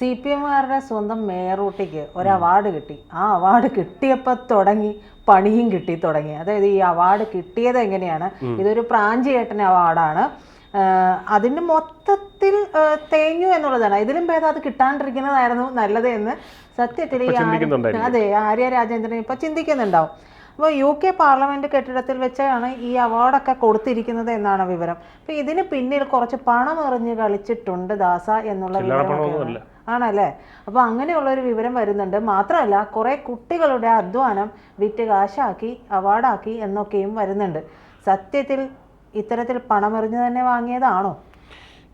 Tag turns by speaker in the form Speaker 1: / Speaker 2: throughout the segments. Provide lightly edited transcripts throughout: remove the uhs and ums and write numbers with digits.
Speaker 1: CPM-കാരുടെ സ്വന്തം മേയറൂട്ടിക്ക് ഒരു അവാർഡ് കിട്ടി. ആ അവാർഡ് കിട്ടിയപ്പോൾ തുടങ്ങി പണിയും കിട്ടി തുടങ്ങി. അതായത് ഈ അവാർഡ് കിട്ടിയത് എങ്ങനെയാണ്? ഇതൊരു പ്രാഞ്ചിയേട്ടൻ അവാർഡാണ്. അതിന് മൊത്തത്തിൽ തേഞ്ഞു എന്നുള്ളതാണ്. ഇതിലും ഭേദം അത് കിട്ടാണ്ടിരിക്കുന്നതായിരുന്നു നല്ലത് എന്ന് സത്യത്തിൽ അതെ ആര്യ രാജേന്ദ്രൻ ഇപ്പൊ ചിന്തിക്കുന്നുണ്ടാവും. അപ്പോൾ UK പാർലമെന്റ് കെട്ടിടത്തിൽ വെച്ചാണ് ഈ അവാർഡൊക്കെ കൊടുത്തിരിക്കുന്നത് എന്നാണ് വിവരം. അപ്പൊ ഇതിന് പിന്നിൽ കുറച്ച് പണം എറിഞ്ഞ് കളിച്ചിട്ടുണ്ട് ദാസ എന്നുള്ള വിവരം ആണല്ലേ. അപ്പൊ അങ്ങനെയുള്ള ഒരു വിവരം വരുന്നുണ്ട്. മാത്രമല്ല കുറെ കുട്ടികളുടെ അധ്വാനം വിറ്റ് കാശാക്കി അവാർഡാക്കി എന്നൊക്കെയും വരുന്നുണ്ട്. സത്യത്തിൽ ഇത്തരത്തിൽ പണമെറിഞ്ഞ് തന്നെ വാങ്ങിയതാണോ?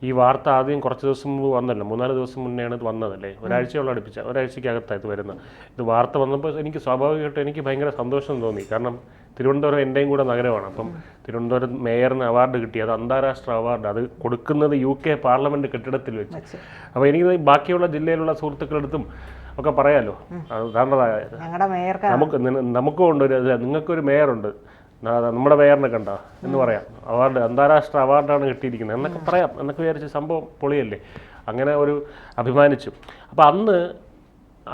Speaker 2: ഈ വാർത്ത ആദ്യം കുറച്ച് ദിവസം മുമ്പ് വന്നല്ലോ, 3-4 ദിവസം മുന്നെയാണ് ഇത് വന്നതല്ലേ, ഒരാഴ്ചയോളം അടുപ്പിച്ച, ഒരാഴ്ചക്കകത്താണ് ഇത് വരുന്നത്. ഇത് വാർത്ത വന്നപ്പോൾ എനിക്ക് സ്വാഭാവികമായിട്ട് എനിക്ക് ഭയങ്കര സന്തോഷം തോന്നി. കാരണം തിരുവനന്തപുരം എൻ്റെയും കൂടെ നഗരമാണ്. അപ്പം തിരുവനന്തപുരം മേയറിന് അവാർഡ് കിട്ടി, അത് അന്താരാഷ്ട്ര അവാർഡ്, അത് കൊടുക്കുന്നത് UK പാർലമെന്റ് കെട്ടിടത്തിൽ വെച്ച്. അപ്പോൾ എനിക്ക് ബാക്കിയുള്ള ജില്ലയിലുള്ള സുഹൃത്തുക്കളെടുത്തും ഒക്കെ പറയാമല്ലോ, നമുക്കും ഉണ്ട്, നിങ്ങൾക്കൊരു മേയറുണ്ട്, നമ്മുടെ മേയറിനെ കണ്ട എന്ന് പറയാം, അവാർഡ് അന്താരാഷ്ട്ര അവാർഡാണ് കിട്ടിയിരിക്കുന്നത് എന്നൊക്കെ പറയാം എന്നൊക്കെ വിചാരിച്ച സംഭവം പൊളിയല്ലേ, അങ്ങനെ ഒരു അഭിമാനിച്ചു. അപ്പോൾ അന്ന്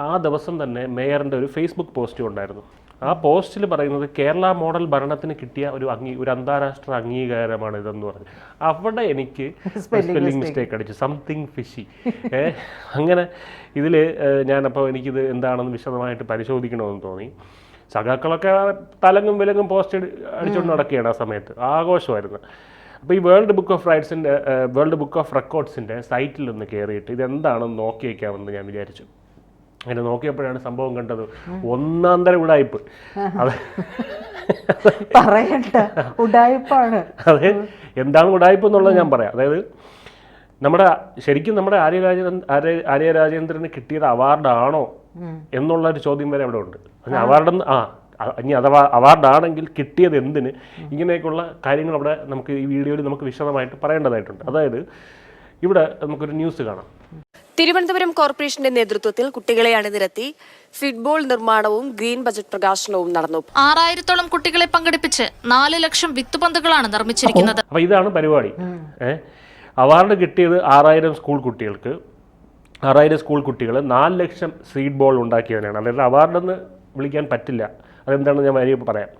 Speaker 2: ആ ദിവസം തന്നെ മേയറിൻ്റെ ഒരു ഫേസ്ബുക്ക് പോസ്റ്റ് ഉണ്ടായിരുന്നു. ആ പോസ്റ്റിൽ പറയുന്നത് കേരള മോഡൽ ഭരണത്തിന് കിട്ടിയ ഒരു അന്താരാഷ്ട്ര അംഗീകാരമാണ് ഇതെന്ന് പറഞ്ഞു. അവിടെ എനിക്ക് സ്പെല്ലിംഗ് മിസ്റ്റേക്ക് അടിച്ചു, സംതിങ് ഫിഷി. അങ്ങനെ ഇതിൽ ഞാനപ്പോൾ എനിക്കിത് എന്താണെന്ന് വിശദമായിട്ട് പരിശോധിക്കണമെന്ന് തോന്നി. സഖാക്കളൊക്കെ തലങ്ങും വിലങ്ങും പോസ്റ്റ് അടിച്ചുകൊണ്ട് നടക്കുകയാണ് ആ സമയത്ത്, ആഘോഷമായിരുന്നു. അപ്പോൾ ഈ വേൾഡ് ബുക്ക് ഓഫ് റെക്കോർഡ്സിൻ്റെ സൈറ്റിൽ ഒന്ന് കയറിയിട്ട് ഇതെന്താണെന്ന് നോക്കി വയ്ക്കാമെന്ന് ഞാൻ വിചാരിച്ചു. അങ്ങനെ നോക്കിയപ്പോഴാണ് സംഭവം കണ്ടത്, ഒന്നാം തരം ഉടായ്പ്. അതെ, എന്താണ് ഉടായ്പ എന്നുള്ളത് ഞാൻ പറയാം. അതായത് ശരിക്കും നമ്മുടെ ആര്യ രാജേന്ദ്രന് കിട്ടിയത് അവാർഡാണോ എന്നുള്ളൊരു ചോദ്യം വരെ അവിടെ ഉണ്ട്. അവാർഡെന്ന് ഇനി അഥവാ അവാർഡാണെങ്കിൽ കിട്ടിയത് എന്തിന്, ഇങ്ങനെയൊക്കെയുള്ള കാര്യങ്ങൾ അവിടെ നമുക്ക് ഈ വീഡിയോയിൽ നമുക്ക് വിശദമായിട്ട് പറയേണ്ടതായിട്ടുണ്ട്. അതായത് ഇവിടെ നമുക്കൊരു ന്യൂസ് കാണാം.
Speaker 3: തിരുവനന്തപുരം കോർപ്പറേഷന്റെ നേതൃത്വത്തിൽ കുട്ടികളെ അണിനിരത്തി ഫുട്ബോൾ നിർമ്മാണവും ഗ്രീൻ ബജറ്റ് പ്രകാശനവും നടന്നു.
Speaker 4: 6000-ഓളം കുട്ടികളെ പങ്കെടുപ്പിച്ച് 4 ലക്ഷം വിത്തുപന്തുകളാണ് നിർമ്മിച്ചിരിക്കുന്നത്.
Speaker 2: അപ്പൊ ഇതാണ് പരിപാടി. അവാർഡ് കിട്ടിയത് 6000 സ്കൂൾ കുട്ടികൾക്ക്. 6000 സ്കൂൾ കുട്ടികൾ 4 ലക്ഷം സീഡ് ബോൾ ഉണ്ടാക്കിയതിനാണ്. അതായത് അവാർഡെന്ന് വിളിക്കാൻ പറ്റില്ല, അതെന്താണെന്ന് ഞാൻ വരിക പറയാം.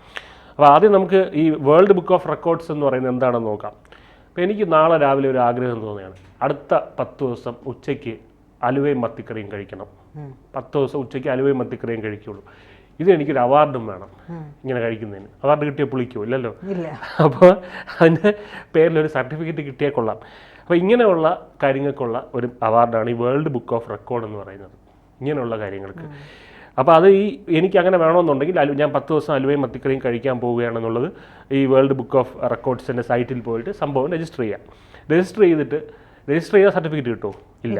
Speaker 2: അപ്പോൾ ആദ്യം നമുക്ക് ഈ വേൾഡ് ബുക്ക് ഓഫ് റെക്കോർഡ്സ് എന്ന് പറയുന്നത് എന്താണെന്ന് നോക്കാം. അപ്പോൾ എനിക്ക് നാളെ രാവിലെ ഒരു ആഗ്രഹം തോന്നുകയാണ്, അടുത്ത 10 ദിവസം ഉച്ചയ്ക്ക് അലുവയും മത്തിക്കറിയും കഴിക്കണം. 10 ദിവസം ഉച്ചയ്ക്ക് അലുവയും മത്തിക്കറിയും കഴിക്കുള്ളൂ. ഇത് എനിക്കൊരു അവാർഡും വേണം ഇങ്ങനെ കഴിക്കുന്നതിന്. അവാർഡ് കിട്ടിയാൽ പുളിക്കുമോ? ഇല്ലല്ലോ. അപ്പോൾ അതിൻ്റെ പേരിലൊരു സർട്ടിഫിക്കറ്റ് കിട്ടിയാൽ കൊള്ളാം. അപ്പോൾ ഇങ്ങനെയുള്ള കാര്യങ്ങൾക്കുള്ള ഒരു അവാർഡാണ് ഈ വേൾഡ് ബുക്ക് ഓഫ് റെക്കോർഡ് എന്ന് പറയുന്നത്, ഇങ്ങനെയുള്ള കാര്യങ്ങൾക്ക്. അപ്പോൾ അത് എനിക്ക് അങ്ങനെ വേണമെന്നുണ്ടെങ്കിൽ ഞാൻ 10 ദിവസം അലുവയും മത്തിക്കറിയും കഴിക്കാൻ പോവുകയാണെന്നുള്ളത് ഈ വേൾഡ് ബുക്ക് ഓഫ് റെക്കോർഡ്സിൻ്റെ സൈറ്റിൽ പോയിട്ട് സംഭവം രജിസ്റ്റർ ചെയ്യാം. രജിസ്റ്റർ ചെയ്ത സർട്ടിഫിക്കറ്റ് കിട്ടുമോ? ഇല്ല.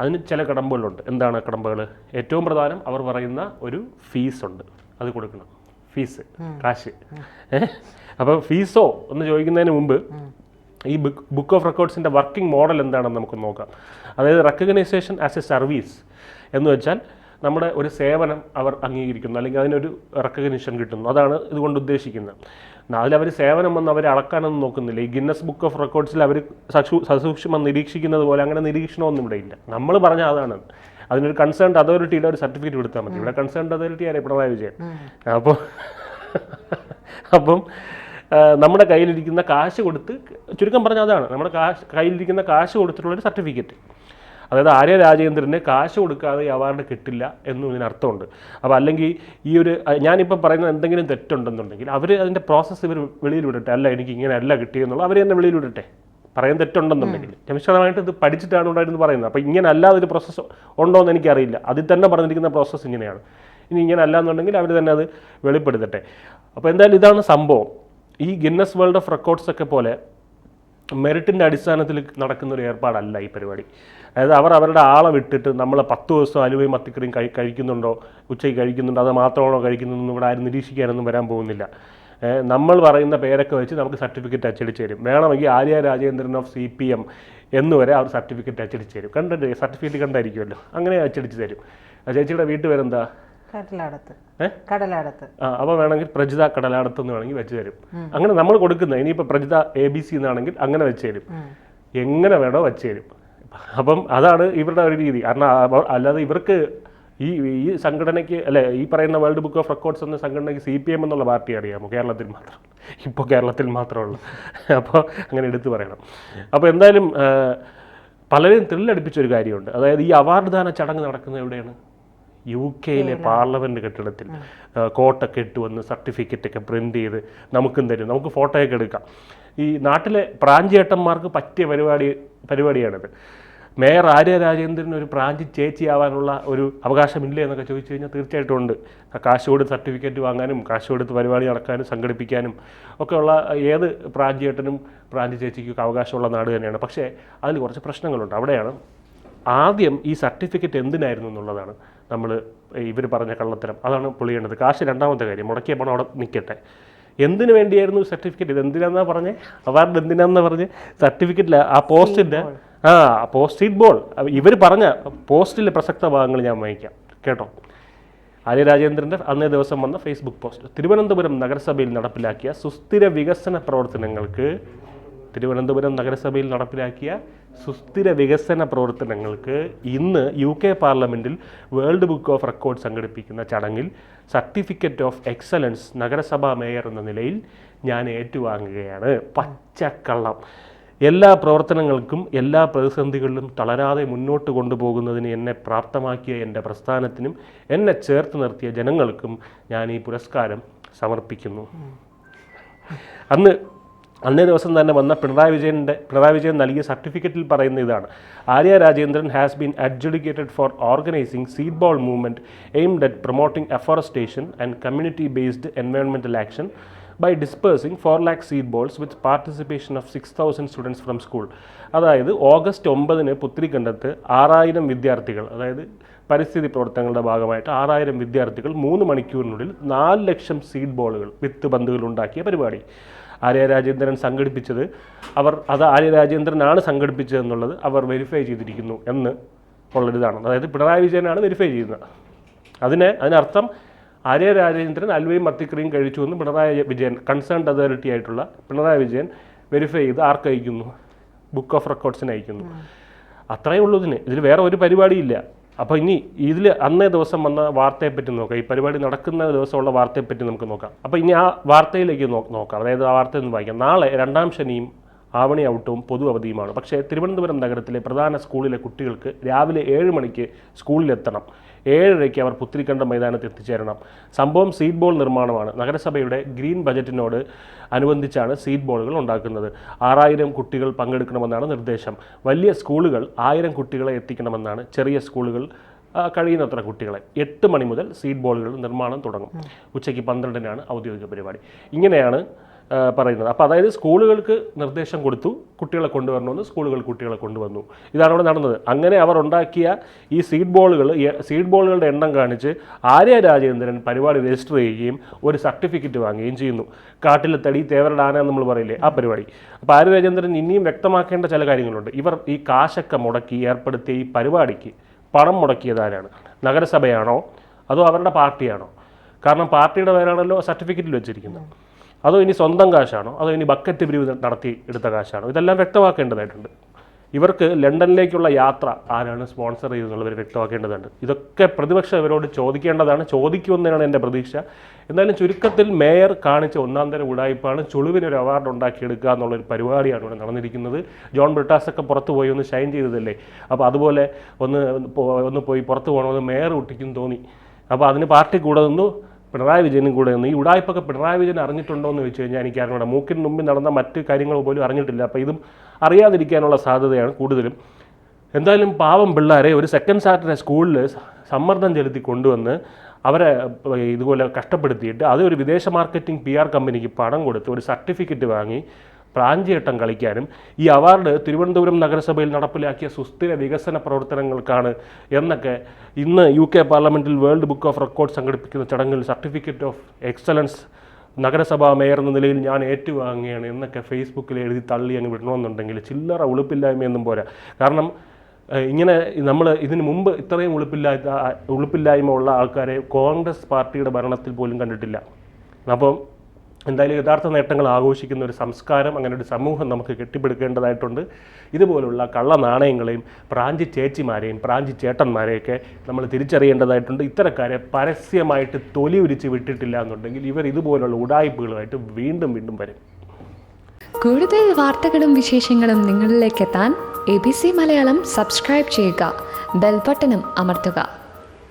Speaker 2: അതിന് ചില കടമ്പകളുണ്ട്. എന്താണ് കടമ്പകൾ? ഏറ്റവും പ്രധാനം അവർ പറയുന്ന ഒരു ഫീസ് ഉണ്ട്, അത് കൊടുക്കണം. ഫീസ്, കാശ്. അപ്പോൾ ഫീസോ എന്ന് ചോദിക്കുന്നതിന് മുമ്പ് ഈ ബുക്ക് ഓഫ് റെക്കോർഡ്സിൻ്റെ വർക്കിംഗ് മോഡൽ എന്താണെന്ന് നമുക്ക് നോക്കാം. അതായത് റെക്കഗ്നൈസേഷൻ ആസ് എ സർവീസ് എന്ന് വെച്ചാൽ നമ്മുടെ ഒരു സേവനം അവർ അംഗീകരിക്കുന്നു, അല്ലെങ്കിൽ അതിനൊരു റെക്കഗ്നിഷൻ കിട്ടുന്നു. അതാണ് ഇതുകൊണ്ട് ഉദ്ദേശിക്കുന്നത്. അതിലവർ സേവനം വന്ന് അവർ അളക്കാനൊന്നും നോക്കുന്നില്ല. ഈ ഗിന്നസ് ബുക്ക് ഓഫ് റെക്കോർഡ്സിൽ അവർ സസൂക്ഷ്മം നിരീക്ഷിക്കുന്നത് പോലെ അങ്ങനെ നിരീക്ഷണമൊന്നും ഇവിടെ ഇല്ല. നമ്മൾ പറഞ്ഞ അതാണ്, അതിനൊരു കൺസേൺഡ് അതോറിറ്റിയുടെ ഒരു സർട്ടിഫിക്കറ്റ് കൊടുത്താൽ മതി. ഇവിടെ കൺസേൺഡ് അതോറിറ്റി ആരെ? പിണറായി വിജയൻ. അപ്പം നമ്മുടെ കയ്യിലിരിക്കുന്ന കാശ് കൊടുത്ത്, ചുരുക്കം പറഞ്ഞാൽ അതാണ് നമ്മുടെ കയ്യിലിരിക്കുന്ന കാശ് കൊടുത്തിട്ടുള്ളൊരു സർട്ടിഫിക്കറ്റ്. അതായത് ആര്യ രാജേന്ദ്രന് കാശ് കൊടുക്കാതെ ഈ അവാർഡ് കിട്ടില്ല എന്നും ഇതിനർത്ഥമുണ്ട്. അപ്പോൾ അല്ലെങ്കിൽ ഈ ഒരു ഞാനിപ്പോൾ പറയുന്നത് എന്തെങ്കിലും തെറ്റുണ്ടെന്നുണ്ടെങ്കിൽ അവർ അതിൻ്റെ പ്രോസസ്സ് ഇവർ വെളിയിൽ വിടട്ടെ. അല്ല, എനിക്ക് ഇങ്ങനെ അല്ല കിട്ടിയെന്നുള്ള അവർ തന്നെ വെളിയിൽ വിടട്ടെ. പറയാൻ തെറ്റുണ്ടെന്നുണ്ടെങ്കിൽ ഞാൻ വിശദമായിട്ട് ഇത് പഠിച്ചിട്ടാണ് ഉണ്ടായിരുന്നു പറയുന്നത്. അപ്പോൾ ഇങ്ങനെ അല്ലാതെ ഒരു പ്രോസസ്സ് ഉണ്ടോ എന്ന് എനിക്കറിയില്ല. അതിൽ തന്നെ പറഞ്ഞിരിക്കുന്ന പ്രോസസ്സ് ഇങ്ങനെയാണ്. ഇനി ഇങ്ങനെ അല്ല എന്നുണ്ടെങ്കിൽ അവർ തന്നെ അത് വെളിപ്പെടുത്തട്ടെ. അപ്പോൾ എന്തായാലും ഇതാണ് സംഭവം. ഈ ഗിന്നസ് വേൾഡ് ഓഫ് റെക്കോർഡ്സ് ഒക്കെ പോലെ മെറിറ്റിൻ്റെ അടിസ്ഥാനത്തിൽ നടക്കുന്നൊരു ഏർപ്പാടല്ല ഈ പരിപാടി. അതായത് അവരുടെ ആളെ വിട്ടിട്ട് നമ്മൾ 10 ദിവസം അലുവയും മത്തിക്കറിയും കഴിക്കുന്നുണ്ടോ, ഉച്ചയ്ക്ക് കഴിക്കുന്നുണ്ടോ, അത് മാത്രമാണോ കഴിക്കുന്നതെന്നും ഇവിടെ ആരും നിരീക്ഷിക്കാനൊന്നും വരാൻ പോകുന്നില്ല. നമ്മൾ പറയുന്ന പേരൊക്കെ വെച്ച് നമുക്ക് സർട്ടിഫിക്കറ്റ് അച്ചടിച്ച് തരും. വേണമെങ്കിൽ ആര്യ രാജേന്ദ്രൻ ഓഫ് CPM എന്നുവരെ അവർ സർട്ടിഫിക്കറ്റ് അച്ചടിച്ച് തരും. കണ്ടിട്ട് സർട്ടിഫിക്കറ്റ് കണ്ടായിരിക്കുമല്ലോ, അങ്ങനെ അച്ചടിച്ച് തരും. ചേച്ചിയുടെ വീട്ടുപേരെന്താ?
Speaker 1: കടലാടത്ത്.
Speaker 2: അപ്പോൾ വേണമെങ്കിൽ പ്രജിത കടലാടത്ത് എന്ന് വേണമെങ്കിൽ വെച്ച് തരും. അങ്ങനെ നമ്മൾ കൊടുക്കുന്നത്. ഇനിയിപ്പോൾ പ്രജിത ABC എന്നാണെങ്കിൽ അങ്ങനെ വെച്ച് തരും. എങ്ങനെ വേണോ വെച്ച് തരും. അപ്പം അതാണ് ഇവരുടെ ഒരു രീതി. കാരണം അല്ലാതെ ഇവർക്ക് ഈ സംഘടനയ്ക്ക് അല്ലെ ഈ പറയുന്ന വേൾഡ് ബുക്ക് ഓഫ് റെക്കോർഡ്സ് എന്ന സംഘടനയ്ക്ക് CPM എന്നുള്ള പാർട്ടി അറിയാമോ? കേരളത്തിൽ മാത്രം, ഇപ്പോൾ കേരളത്തിൽ മാത്രമുള്ള. അപ്പോൾ അങ്ങനെ എടുത്തു പറയണം. അപ്പോൾ എന്തായാലും പലരും ത്രില്ലടിപ്പിച്ചൊരു കാര്യമുണ്ട്. അതായത് ഈ അവാർഡ് ദാന ചടങ്ങ് നടക്കുന്നത് എവിടെയാണ്? UK പാർലമെൻറ്റ് കെട്ടിടത്തിൽ കോട്ടൊക്കെ ഇട്ട് വന്ന് സർട്ടിഫിക്കറ്റൊക്കെ പ്രിൻ്റ് ചെയ്ത് നമുക്കും തരും, നമുക്ക് ഫോട്ടോയൊക്കെ എടുക്കാം. ഈ നാട്ടിലെ പ്രാഞ്ചിയേട്ടന്മാർക്ക് പറ്റിയ പരിപാടിയാണിത്. മേയർ ആര്യ രാജേന്ദ്രൻ ഒരു പ്രാഞ്ചി ചേച്ചിയാവാനുള്ള ഒരു അവകാശമില്ലേ എന്നൊക്കെ ചോദിച്ചു കഴിഞ്ഞാൽ തീർച്ചയായിട്ടും ഉണ്ട്. കാശ് കൊടുത്ത് സർട്ടിഫിക്കറ്റ് വാങ്ങാനും കാശ് കൊടുത്ത് പരിപാടി നടക്കാനും സംഘടിപ്പിക്കാനും ഒക്കെയുള്ള ഏത് പ്രാഞ്ചിയേട്ടനും പ്രാഞ്ചി ചേച്ചിക്കും അവകാശമുള്ള നാട് തന്നെയാണ്. പക്ഷേ അതിൽ കുറച്ച് പ്രശ്നങ്ങളുണ്ട്. അവിടെയാണ് ആദ്യം ഈ സർട്ടിഫിക്കറ്റ് എന്തിനായിരുന്നു എന്നുള്ളതാണ് നമ്മൾ ഇവർ പറഞ്ഞ കള്ളത്തരം. അതാണ് പൊളിയേണ്ടത്. കാശ് രണ്ടാമത്തെ കാര്യം, മുടക്കിയ പണം അവിടെ നിൽക്കട്ടെ. എന്തിനു വേണ്ടിയായിരുന്നു സർട്ടിഫിക്കറ്റ്? ഇത് എന്തിനാന്നാ പറഞ്ഞേ? അവാർഡ് എന്തിനാന്നാ പറഞ്ഞ്? സർട്ടിഫിക്കറ്റിൽ ആ പോസ്റ്റിൻ്റെ പോസ്റ്റ് ബോൾ ഇവർ പറഞ്ഞ പോസ്റ്റിലെ പ്രസക്ത ഭാഗങ്ങൾ ഞാൻ വായിക്കാം കേട്ടോ. ആര്യ രാജേന്ദ്രൻ്റെ അന്നേ ദിവസം വന്ന ഫേസ്ബുക്ക് പോസ്റ്റ്: തിരുവനന്തപുരം നഗരസഭയിൽ നടപ്പിലാക്കിയ സുസ്ഥിര വികസന പ്രവർത്തനങ്ങൾക്ക് ഇന്ന് UK പാർലമെൻറ്റിൽ വേൾഡ് ബുക്ക് ഓഫ് റെക്കോർഡ് സംഘടിപ്പിക്കുന്ന ചടങ്ങിൽ സർട്ടിഫിക്കറ്റ് ഓഫ് എക്സലൻസ് നഗരസഭാ മേയർ എന്ന നിലയിൽ ഞാൻ ഏറ്റുവാങ്ങുകയാണ്. പച്ചക്കള്ളം. എല്ലാ പ്രവർത്തനങ്ങൾക്കും എല്ലാ പ്രതിസന്ധികളിലും തളരാതെ മുന്നോട്ട് കൊണ്ടുപോകുന്നതിന് എന്നെ പ്രാപ്തമാക്കിയ എൻ്റെ പ്രസ്ഥാനത്തിനും എന്നെ ചേർത്ത് നിർത്തിയ ജനങ്ങൾക്കും ഞാൻ ഈ പുരസ്കാരം സമർപ്പിക്കുന്നു. അന്നേ ദിവസം തന്നെ വന്ന പിണറായി വിജയൻ നൽകിയ സർട്ടിഫിക്കറ്റിൽ പറയുന്ന ഇതാണ്: Arya Rajendran has been adjudicated for organising seed ball movement aimed at promoting afforestation and community based environmental action by dispersing 4 lakh seed balls with participation of 6,000 students from school. അതായത് ഓഗസ്റ്റ് 9 പുത്തിരിക്കണ്ടത്ത് 6000 വിദ്യാർത്ഥികൾ, അതായത് പരിസ്ഥിതി പ്രവർത്തനങ്ങളുടെ ഭാഗമായിട്ട് 6000 വിദ്യാർത്ഥികൾ 3 മണിക്കൂറിനുള്ളിൽ 4 ലക്ഷം സീഡ് ബോളുകൾ, വിത്ത് പന്തുകൾ ഉണ്ടാക്കിയ പരിപാടി ആര്യ രാജേന്ദ്രൻ സംഘടിപ്പിച്ചത്. ആര്യ രാജേന്ദ്രനാണ് സംഘടിപ്പിച്ചതെന്നുള്ളത് അവർ വെരിഫൈ ചെയ്തിരിക്കുന്നു എന്ന് ഉള്ളൊരിതാണ്. അതായത് പിണറായി വിജയനാണ് വെരിഫൈ ചെയ്യുന്നത്. അതിനർത്ഥം ആര്യ രാജേന്ദ്രൻ അൽവയും മത്തിക്കറിയും കഴിച്ചു എന്ന് പിണറായി വിജയൻ, കൺസേൺഡ് അതോറിറ്റി ആയിട്ടുള്ള പിണറായി വിജയൻ വെരിഫൈ ചെയ്ത് ആർക്ക് അയക്കുന്നു? ബുക്ക് ഓഫ് റെക്കോർഡ്സിന് അയക്കുന്നു. അത്രയേ ഉള്ളൂ. ഇതിൽ വേറെ ഒരു പരിപാടിയില്ല. അപ്പോൾ ഇനി ഇതിൽ അന്നേ ദിവസം വന്ന വാർത്തയെപ്പറ്റി നോക്കാം. ഈ പരിപാടി നടക്കുന്ന ദിവസമുള്ള വാർത്തയെപ്പറ്റി നമുക്ക് നോക്കാം. അപ്പോൾ ഇനി ആ വാർത്തയിലേക്ക് നോക്കാം. അതായത് ആ വാർത്തയൊന്ന് വായിക്കാം. നാളെ 2ാം ശനിയും ആവണി ഔട്ടവും പൊതു അവധിയുമാണ്. പക്ഷേ തിരുവനന്തപുരം നഗരത്തിലെ പ്രധാന സ്കൂളിലെ കുട്ടികൾക്ക് രാവിലെ 7 മണിക്ക് സ്കൂളിലെത്തണം. 7:30 അവർ പുത്തിരിക്കണ്ടം മൈതാനത്ത് എത്തിച്ചേരണം. സംഭവം സീഡ് ബോൾ നിർമ്മാണമാണ്. നഗരസഭയുടെ ഗ്രീൻ ബജറ്റിനോട് അനുബന്ധിച്ചാണ് സീഡ് ബോളുകൾ ഉണ്ടാക്കുന്നത്. 6000 കുട്ടികൾ പങ്കെടുക്കണമെന്നാണ് നിർദ്ദേശം. വലിയ സ്കൂളുകൾ 1000 കുട്ടികളെ എത്തിക്കണമെന്നാണ്. ചെറിയ സ്കൂളുകൾ കഴിയുന്നത്ര കുട്ടികളെ. 8 മണി മുതൽ സീഡ് ബോളുകൾ നിർമ്മാണം തുടങ്ങും. ഉച്ചയ്ക്ക് 12-നാണ് ഔദ്യോഗിക പരിപാടി. ഇങ്ങനെയാണ് പറയുന്നത്. അപ്പോൾ അതായത് സ്കൂളുകൾക്ക് നിർദ്ദേശം കൊടുത്തു, കുട്ടികളെ കൊണ്ടുവരണമെന്ന്. സ്കൂളുകൾ കുട്ടികളെ കൊണ്ടുവന്നു. ഇതാണ് അവിടെ നടന്നത്. അങ്ങനെ അവർ ഉണ്ടാക്കിയ ഈ സീഡ് ബോളുകളുടെ എണ്ണം കാണിച്ച് ആര്യ രാജേന്ദ്രൻ പരിപാടി രജിസ്റ്റർ ചെയ്യുകയും ഒരു സർട്ടിഫിക്കറ്റ് വാങ്ങുകയും ചെയ്യുന്നു. കാട്ടിലെ തടി തേവരുടെ ആന നമ്മൾ പറയില്ലേ, ആ പരിപാടി. അപ്പോൾ ആര്യ രാജേന്ദ്രൻ ഇനിയും വ്യക്തമാക്കേണ്ട ചില കാര്യങ്ങളുണ്ട്. ഇവർ ഈ കാശൊക്കെ മുടക്കി ഏർപ്പെടുത്തിയ ഈ പരിപാടിക്ക് പണം മുടക്കിയത് ആരാണ്? നഗരസഭയാണോ അതോ അവരുടെ പാർട്ടിയാണോ? കാരണം പാർട്ടിയുടെ പേരാണല്ലോ സർട്ടിഫിക്കറ്റിൽ വെച്ചിരിക്കുന്നത്. അതോ ഇനി സ്വന്തം കാശാണോ അതോ ഇനി ബക്കറ്റ് പിരിവ് നടത്തി എടുത്ത കാശാണോ? ഇതെല്ലാം വ്യക്തമാക്കേണ്ടതായിട്ടുണ്ട്. ഇവർക്ക് ലണ്ടനിലേക്കുള്ള യാത്ര ആരാണ് സ്പോൺസർ ചെയ്തെന്നുള്ളവർ വ്യക്തമാക്കേണ്ടതുണ്ട്. ഇതൊക്കെ പ്രതിപക്ഷം ഇവരോട് ചോദിക്കേണ്ടതാണ്, ചോദിക്കുമെന്നാണ് എൻ്റെ പ്രതീക്ഷ. എന്തായാലും ചുരുക്കത്തിൽ മേയർ കാണിച്ച ഒന്നാം തരം ഉടായ്പാണ്. ചുളുവിനൊരു അവാർഡ് ഉണ്ടാക്കിയെടുക്കുക എന്നുള്ളൊരു പരിപാടിയാണ് ഇവിടെ നടന്നിരിക്കുന്നത്. ജോൺ ബ്രിട്ടാസൊക്കെ പുറത്ത് പോയി ഒന്ന് ഷൈൻ ചെയ്തതല്ലേ, അപ്പോൾ അതുപോലെ ഒന്ന് പോയി പുറത്ത് പോകണമെന്ന് മേയർ കുട്ടിക്കും തോന്നി. അപ്പോൾ അതിന് പാർട്ടി കൂടെ നിന്നു, പിണറായി വിജയനും കൂടെ നിന്ന്. ഈ ഉടായ്പൊക്കെ പിണറായി വിജയൻ അറിഞ്ഞിട്ടുണ്ടോ എന്ന് വെച്ച് കഴിഞ്ഞാൽ എനിക്ക് അറിഞ്ഞൂടാ. മൂക്കിന് മുമ്പിൽ നടന്ന മറ്റ് കാര്യങ്ങൾ പോലും അറിഞ്ഞിട്ടില്ല. അപ്പോൾ ഇതും അറിയാതിരിക്കാനുള്ള സാധ്യതയാണ് കൂടുതലും. എന്തായാലും പാവം പിള്ളേരെ ഒരു സെക്കൻഡ് സാറ്റർഡേ സ്കൂളിൽ സമ്മർദ്ദം ചെലുത്തി കൊണ്ടുവന്ന് അവരെ ഇതുപോലെ കഷ്ടപ്പെടുത്തിയിട്ട് അത് ഒരു വിദേശ മാർക്കറ്റിംഗ് PR കമ്പനിക്ക് പണം കൊടുത്ത് ഒരു സർട്ടിഫിക്കറ്റ് വാങ്ങി പ്രാഞ്ചിയേട്ടം കളിക്കാനും ഈ അവാർഡ് തിരുവനന്തപുരം നഗരസഭയിൽ നടപ്പിലാക്കിയ സുസ്ഥിര വികസന പ്രവർത്തനങ്ങൾക്കാണ് എന്നൊക്കെ ഇന്ന് UK പാർലമെൻറ്റിൽ വേൾഡ് ബുക്ക് ഓഫ് റെക്കോർഡ് സംഘടിപ്പിക്കുന്ന ചടങ്ങിൽ സർട്ടിഫിക്കറ്റ് ഓഫ് എക്സലൻസ് നഗരസഭാ മേയർ എന്ന നിലയിൽ ഞാൻ ഏറ്റുവാങ്ങുകയാണ് എന്നൊക്കെ ഫേസ്ബുക്കിൽ എഴുതി തള്ളി അങ്ങ് വിടണമെന്നുണ്ടെങ്കിൽ ചില്ലറ ഉളുപ്പില്ലായ്മയൊന്നും പോരാ. കാരണം ഇങ്ങനെ നമ്മൾ ഇതിനു മുമ്പ് ഇത്രയും ഉളുപ്പില്ലായ്മ ഉള്ള ആൾക്കാരെ കോൺഗ്രസ് പാർട്ടിയുടെ ഭരണത്തിൽ പോലും കണ്ടിട്ടില്ല. അപ്പം എന്തായാലും യഥാർത്ഥ നേട്ടങ്ങൾ ആഘോഷിക്കുന്ന ഒരു സംസ്കാരം, അങ്ങനെ ഒരു സമൂഹം നമുക്ക് കെട്ടിപ്പടുക്കേണ്ടതായിട്ടുണ്ട്. ഇതുപോലുള്ള കള്ള നാണയങ്ങളെയും പ്രാഞ്ചി ചേച്ചിമാരെയും പ്രാഞ്ചി ചേട്ടന്മാരെയൊക്കെ നമ്മൾ തിരിച്ചറിയേണ്ടതായിട്ടുണ്ട്. ഇത്തരക്കാരെ പരസ്യമായിട്ട് തൊലി ഉരിച്ച് വിട്ടിട്ടില്ല എന്നുണ്ടെങ്കിൽ ഇവർ ഇതുപോലുള്ള ഉടായ്പകളുമായിട്ട് വീണ്ടും വീണ്ടും വരും.
Speaker 5: കൂടുതൽ വാർത്തകളും വിശേഷങ്ങളും നിങ്ങളിലേക്ക് എത്താൻ ABC മലയാളം സബ്സ്ക്രൈബ് ചെയ്യുക, ബെൽ ബട്ടണും അമർത്തുക.